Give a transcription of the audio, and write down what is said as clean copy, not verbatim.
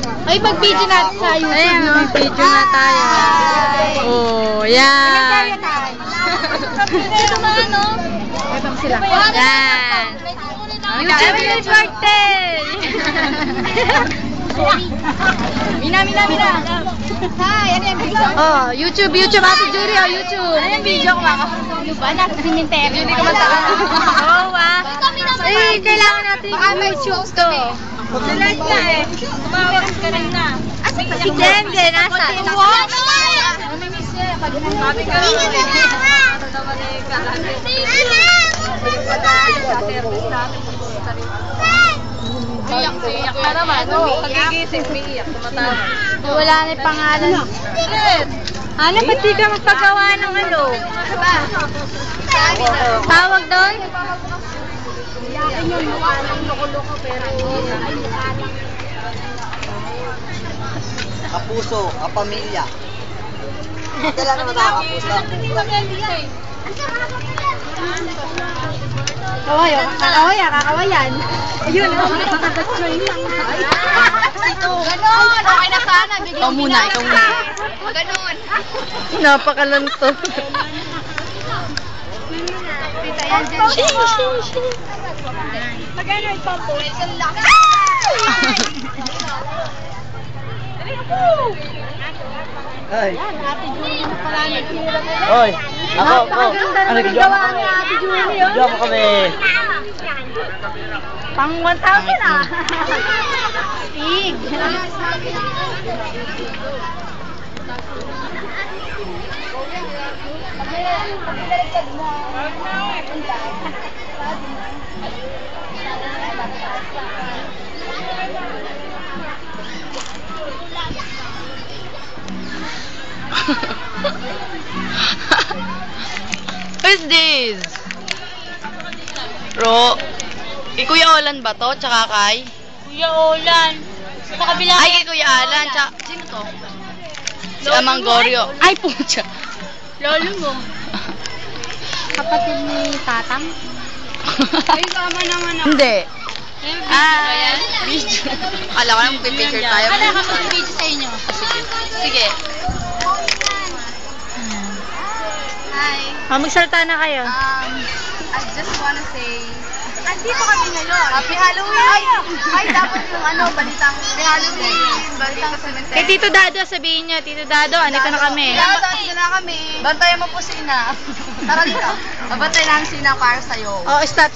Ay, pag-video natin sa YouTube. Ayan, may video na tayo. Oh, yan. Ito mga ano? Ito sila. Yan. YouTube birthday! Mina. Hi, ano yung video? Oh, YouTube, Ate Jury, oh, YouTube. Ano yung video ko makakapunta ba? Nasa simenteryo. Hindi ka mataka. Oo, eh, kailangan natin YouTube to. Live na eh. Tumawag ka rin na. Si Jembe, nasa? Namimiss niya. Sabi ka naman eh. Ano naman eh, iyak na naman. Pagigising, may iyak. Wala na yung pangalan. Ano, ba't di ka magpagawa ng ano? Tawag doon? Iyakin yun, mukha lang loko-loko pero Kapuso, kapamilya. Kailan naman ako kapuso? Kakawayan. Ayun, nakakatsoy lang. Ganon, okay na sana. Ikaw muna. Ganon. Napakalanto. Tita yan dyan. Magano yung pampo? Isang laki. Ay. Yan, Ate Julie na pala nagkira. Oy. Ako. Napakaganda na nagawa ni Ate Julie. Diyan mo kami. Pang 1,000 ah. Tig. Who's this? Ro. Kuya Olan ba to? Tsaka kay? Kuya Olan. Sa kabila. Ay, kay Kuya Alan. Tsaka, sino to? Si Amang Goryo. Ay, pucha. Lolo mo. Kapatid ni Tatang. Ay, sama naman ako. Hindi. Ah, Video. Alam ko na magpipicture tayo. Ano ka mag-video sa inyo? Sige. Hi. Magsalta na kayo. I just wanna say, andito kami ngayon. Happy Halloween! Ay, dapat yung balitang Halloween. Balitang cemetery. Kay Tito Dado, sabihin niya, Tito Dado, andito na kami. Andito na kami. Bantayan mo po si Ina. Tara dito. Babantayan namin si Ina para sa'yo. Oh, stop.